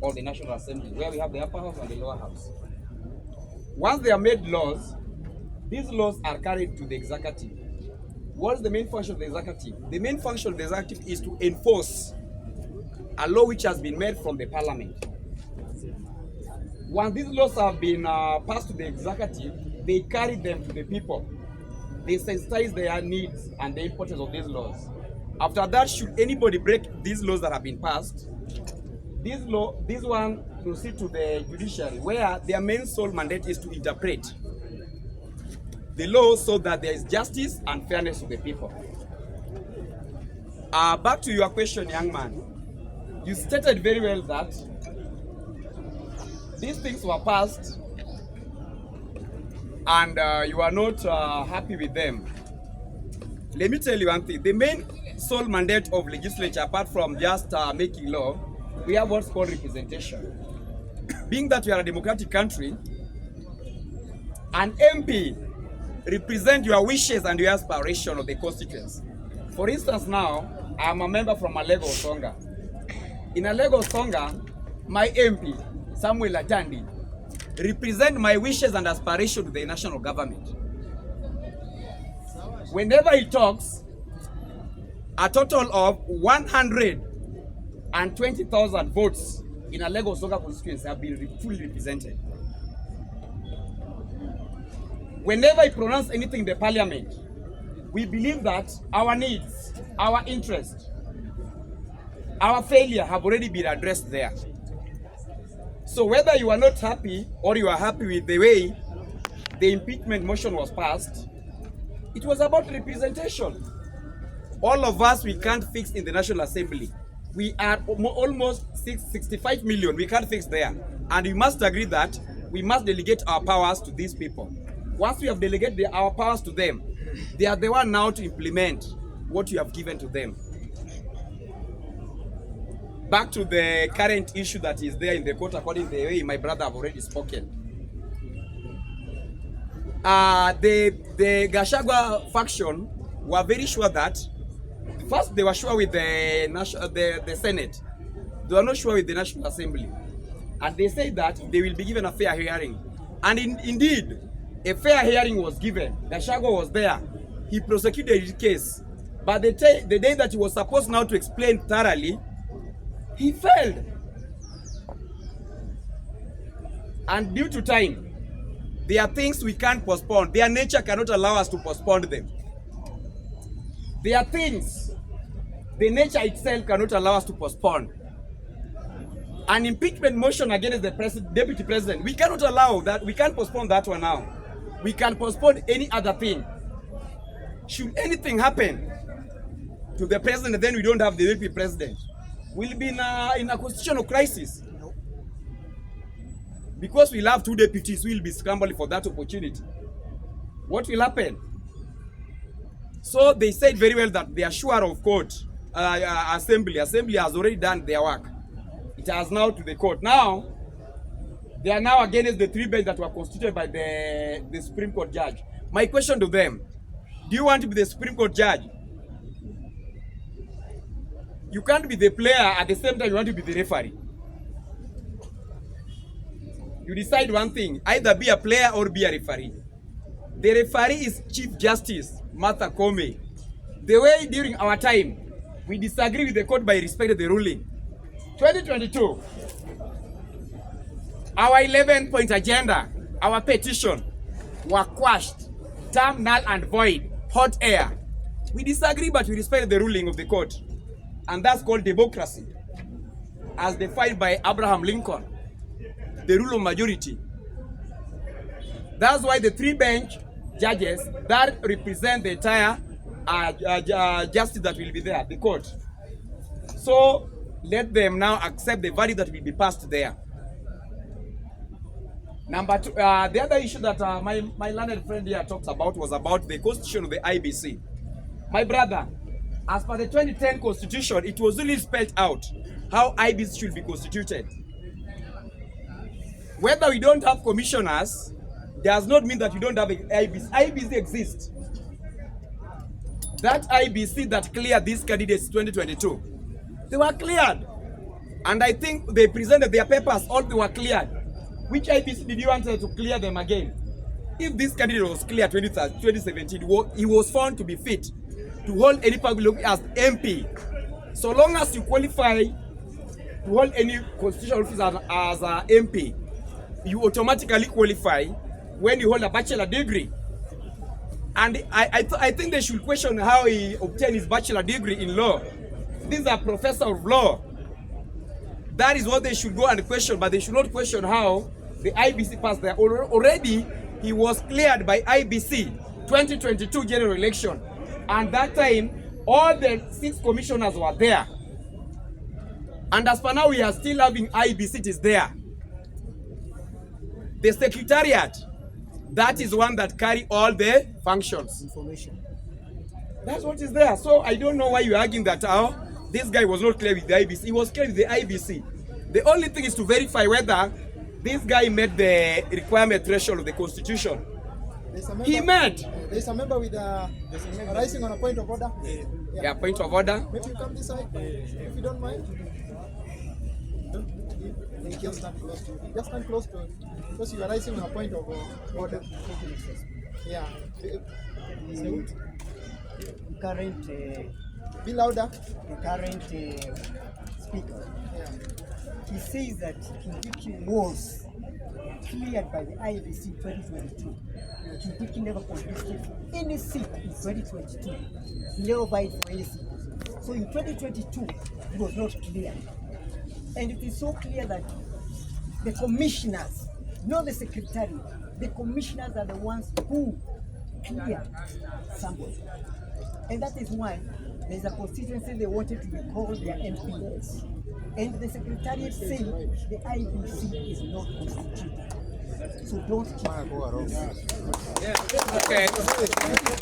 or the National Assembly, where we have the upper house and the lower house. Once they are made laws, these laws are carried to the executive. What is the main function of the executive? The main function of the executive is to enforce a law which has been made from the parliament. Once these laws have been passed to the executive, they carry them to the people. They sensitize their needs and the importance of these laws. After that, should anybody break these laws that have been passed, this one proceed to the judiciary, where their main sole mandate is to interpret the law so that there is justice and fairness to the people. Back to your question, young man. You stated very well that these things were passed and you are not happy with them. Let me tell you one thing. The main sole mandate of legislature, apart from just making law, we have what's called representation. Being that we are a democratic country, an MP represent your wishes and your aspiration of the constituents. For instance, now, I'm a member from Alego Songa. In Alego Songa, my MP, Samuel Atandi, represent my wishes and aspiration to the national government. Whenever he talks, a total of 120,000 votes in Alego Songa constituency have been fully represented. Whenever he pronounces anything in the parliament, we believe that our needs, our interests, our failure have already been addressed there. So whether you are not happy or you are happy with the way the impeachment motion was passed, it was about representation. All of us, we can't fix in the National Assembly. We are almost 65 million, we can't fix there. And we must agree that we must delegate our powers to these people. Once we have delegated our powers to them, they are the one now to implement what you have given to them. Back to the current issue that is there in the court, according to the way my brother have already spoken. The Gachagua faction were very sure that, first they were sure with the Senate. They were not sure with the National Assembly. And they said that they will be given a fair hearing. And indeed, a fair hearing was given. Gachagua was there. He prosecuted his case. But the day that he was supposed now to explain thoroughly, he failed. And due to time, there are things we can't postpone. Their nature cannot allow us to postpone them. There are things the nature itself cannot allow us to postpone. An impeachment motion against the deputy president, we cannot allow that. We can't postpone that one now. We can postpone any other thing. Should anything happen to the president, then we don't have the deputy president, we'll be in a constitutional crisis. Because we'll have two deputies, we'll be scrambling for that opportunity. What will happen? So they said very well that they are sure of court, assembly. Assembly has already done their work. It has now to the court. Now, they are now against the three bench that were constituted by the Supreme Court judge. My question to them, do you want to be the Supreme Court judge? You can't be the player at the same time you want to be the referee. You decide one thing, either be a player or be a referee. The referee is Chief Justice Martha Koome. The way during our time, we disagree with the court by respecting the ruling. 2022, our 11-point agenda, our petition, were quashed, term null and void, hot air. We disagree, but we respect the ruling of the court. And that's called democracy, as defined by Abraham Lincoln, the rule of majority. That's why the three bench judges that represent the entire justice that will be there, the court. So let them now accept the verdict that will be passed there. Number two, the other issue that my learned friend here talks about was about the constitution of the IBC. My brother, as per the 2010 constitution, it was really spelled out how IBC should be constituted. Whether we don't have commissioners does not mean that we don't have an IBC. IBC exists. That IBC that cleared these candidates in 2022, they were cleared. And I think they presented their papers, all they were cleared. Which IBC did you want to clear them again? If this candidate was clear 2017, he was found to be fit to hold any public office as MP. So long as you qualify to hold any constitutional office as an MP, you automatically qualify when you hold a bachelor degree. And I think they should question how he obtained his bachelor degree in law. These are professors of law. That is what they should go and question, but they should not question how the IBC passed there. Already, he was cleared by IBC 2022 general election. And that time, all the 6 commissioners were there. And as for now, we are still having IBC, it is there. The secretariat, that is one that carry all the functions. Information. That's what is there. So I don't know why you're arguing that this guy was not clear with the IBC. He was clear with the IBC. The only thing is to verify whether this guy met the requirement threshold of the Constitution. He met. There's a member with rising on a point of order. Yeah, point of order. Maybe you come this side, if you don't mind. Just stand close to it. Just stand close to it. Because you are rising on a point of order. Yeah. The current, be louder. The current speaker, yeah, he says that Kindiki was cleared by the IBC 2022. Kindiki never contested any seat in 2022. He never vied for any seat. So in 2022, he was not cleared. And it is so clear that the commissioners, not the secretary, the commissioners are the ones who clear somebody. And that is why there's a constituency they wanted to recall their MPs. And the secretariat said the IBC is not constituted. So don't keep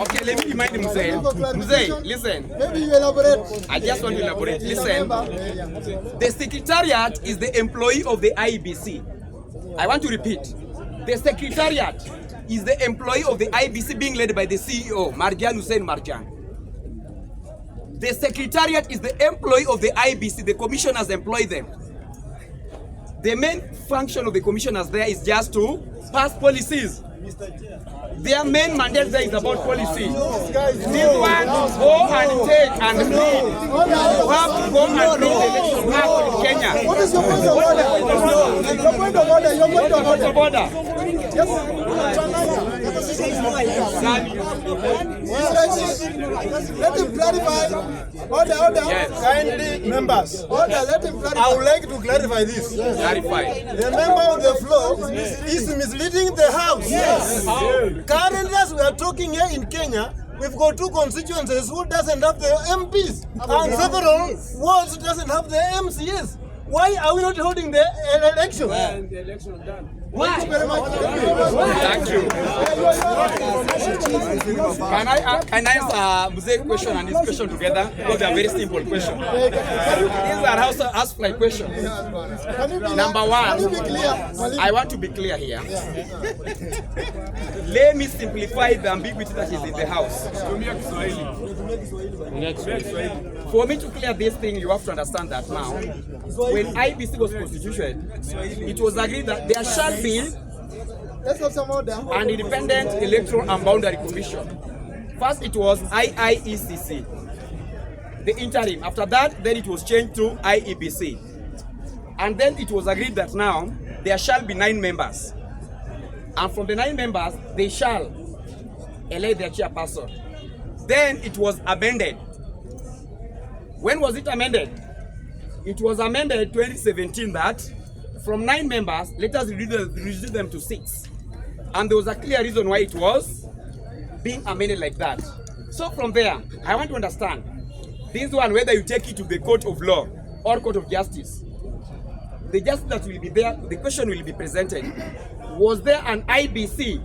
Okay, let me remind Mzee, listen. Maybe you elaborate. I just want to elaborate. Listen. The secretariat is the employee of the IBC. I want to repeat. The secretariat is the employee of the IBC being led by the CEO, Marjan Hussein Marjan. The secretariat is the employee of the IBC. The commissioners employ them. The main function of the commissioners there is just to pass policies. Their main mandate there is about policy. These ones go and take and lead. You have to go and bring the election back in Kenya. What is your point of order? Your point of order. Your point of order. Let him clarify. Order. Yes. Kindly members. Order. Let him clarify. I would like to clarify this. Clarify. The member on the floor is misleading the House. Yes. Currently, as we are talking here in Kenya, we've got 2 constituencies who doesn't have the MPs and several wards doesn't have the MCS. Why are we not holding the election? The election done. Why? Thank you. Can I answer Muze's question and his question together? Because they are very simple questions. These are house-fly questions. Number one, I want to be clear here. Let me simplify the ambiguity that is in the house. For me to clear this thing, you have to understand that now, when IBC was constituted, it was agreed that there shall be an independent electoral and boundary commission. First it was IIECC, the interim. After that, then it was changed to IEBC. And then it was agreed that now there shall be 9 members. And from the 9 members, they shall elect their chairperson. Then it was amended. When was it amended? It was amended in 2017 that from 9 members, let us reduce them to 6. And there was a clear reason why it was being amended like that. So from there, I want to understand this one, whether you take it to the court of law or court of justice. The justice that will be there, the question will be presented. Was there an IBC?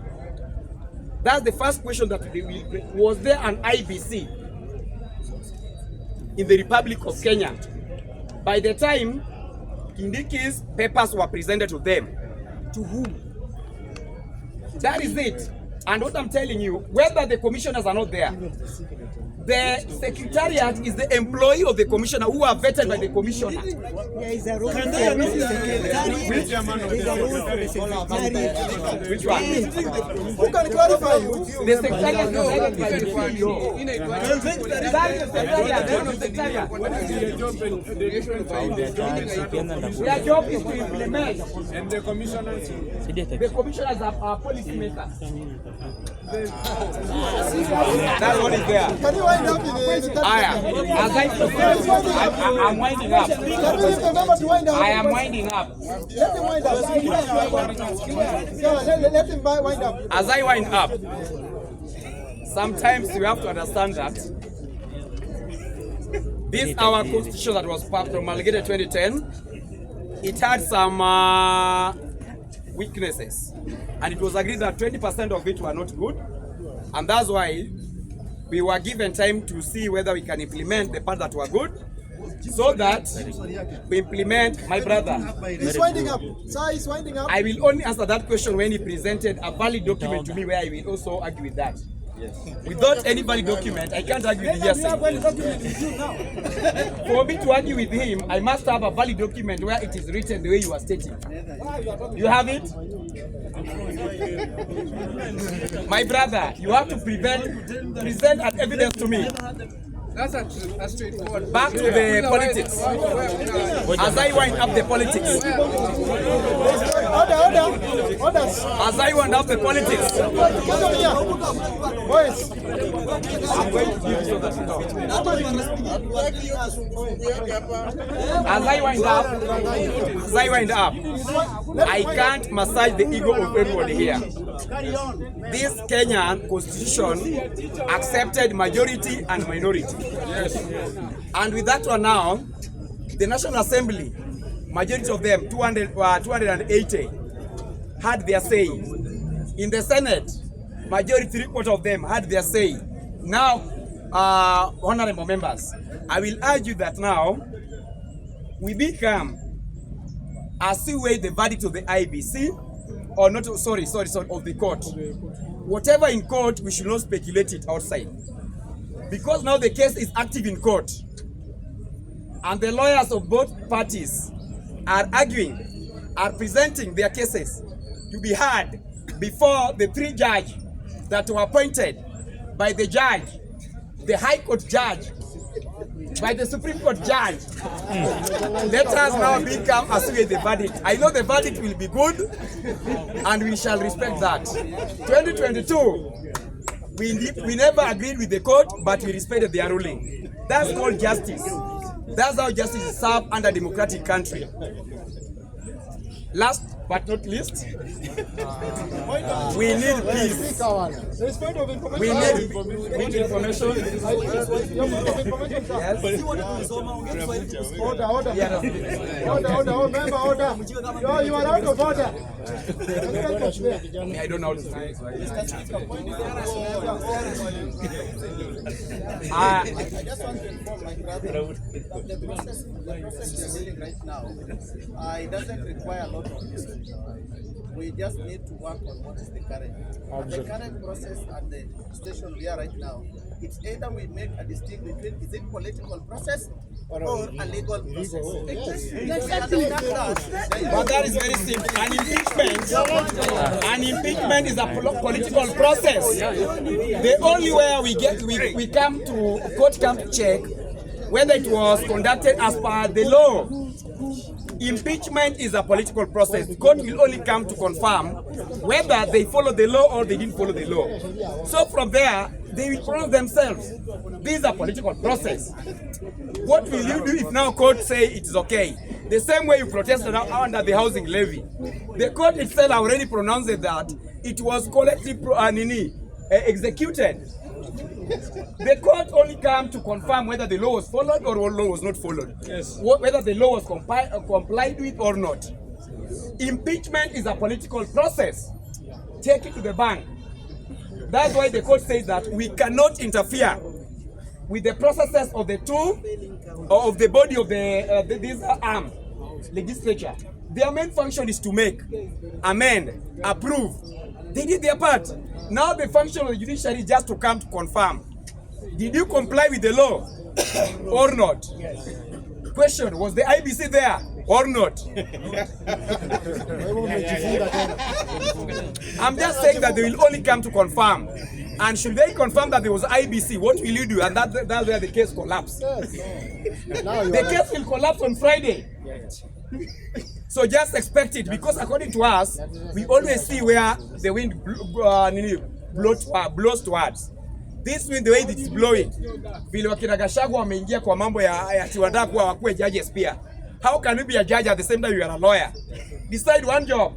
That's the first question that they will. Was there an IBC in the Republic of Kenya? By the time Kindiki's papers were presented to them, to whom? That is it. And what I'm telling you, whether the commissioners are not there, the secretariat is the employee of the commissioner who are vetted by the commissioner. There is a role for the secretariat. There is a role for the secretariat. Which one? Who can clarify with you? The secretariat is vetted by the CEO. That is the secretariat. Their job is to implement. And the commissioners. The commissioners are policy makers. That's what is there. Can you wind up in the I am. As I'm winding up. Can you leave the member to wind up? I am winding up. Let him wind up. Yeah, let him wind up. As I wind up, sometimes you have to understand that this our constitution that was promulgated 2010, it had some weaknesses, and it was agreed that 20% of it were not good, and that's why we were given time to see whether we can implement the part that were good, so that we implement. My brother, He's winding up. Sir, he's winding up. I will only answer that question when he presented a valid document to me, where I will also argue with that. Without any valid document, I can't argue with the hearsay. For me to argue with him, I must have a valid document where it is written the way you are stating. You have it? My brother, you have to present an evidence to me. That's a straightforward. Back to the politics. As I wind up the politics. Order. As I wind up the politics. Come on here. Boys. I'm going to give you so that you know. As I wind up, I can't massage the ego of everybody here. This Kenyan constitution accepted majority and minority. Yes. And with that one now, the National Assembly, majority of them, 280, had their say. In the Senate, majority, 3/4 of them had their say. Now, honorable members, I will argue that now we become as we weigh the verdict of the IBC, or not, sorry, of the court. Whatever in court, we should not speculate it outside. Because now the case is active in court, and the lawyers of both parties are arguing, are presenting their cases to be heard before the 3 judges that were appointed by the judge, the High Court judge, by the Supreme Court judge. Let us now become as we the verdict. I know the verdict will be good, and we shall respect that. 2022, we never agreed with the court, but we respected their ruling. That's called justice. That's how justice is served under a democratic country. Last but not least, we need peace. There's point of information. We need information. Yes. Order. Yeah. Member, order. You are out of order. I don't know how to say I just want to inform my brother that the process we're dealing right now, it doesn't require a lot of research. We just need to work on what is the current. The current process at the station we are right now, it's either we make a distinction between is it political process or a legal process. But that is very simple. An impeachment is a political process. The only way we come to court to check whether it was conducted as per the law. Impeachment is a political process. Court will only come to confirm whether they follow the law or they didn't follow the law. So from there, they will pronounce themselves. This is a political process. What will you do if now court say it is okay? The same way you protested under the housing levy. The court itself already pronounced that it was collectively executed. The court only came to confirm whether the law was followed or the law was not followed. Yes. Whether the law was complied with or not. Impeachment is a political process. Take it to the bank. That's why the court says that we cannot interfere with the processes of the of the body of this arm, legislature. Their main function is to make, amend, approve, They did their part. Now the function of the judiciary is just to come to confirm. Did you comply with the law or not? Yes. Question, was the IBC there or not? I'm just saying that they will only come to confirm. And should they confirm that there was IBC, what will you do? And that's where the case collapsed. The case will collapse on Friday. So just expect it, because according to us, we always see where the wind blows towards. This wind, the way it is blowing, vile wakina Gachagua wameingia kwa mambo ya tiwada kuwa wakuwe judges pia. How can you be a judge at the same time you are a lawyer? Decide one job.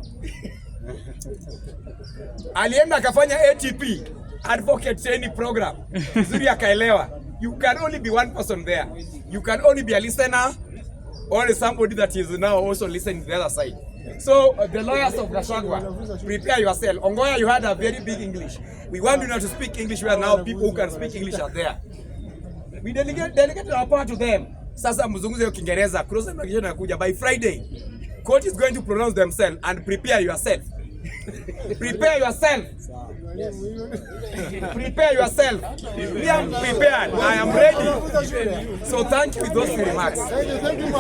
Alienda akafanya ATP, advocate training program. Zuri akaelewa. You can only be one person there. You can only be a listener or somebody that is now also listening to the other side. So the lawyers of Gachagua, prepare yourself. Ongoya, you had a very big English. We want you now to speak English where now people who can speak English are there. We delegate our power to them. Sasa mzungumze Kiingereza, cross examination inakuja by Friday. Court is going to pronounce themselves and prepare yourself. Prepare yourself. Prepare yourself. Me, I'm prepared. I am ready. So thank you with those remarks. Thank you,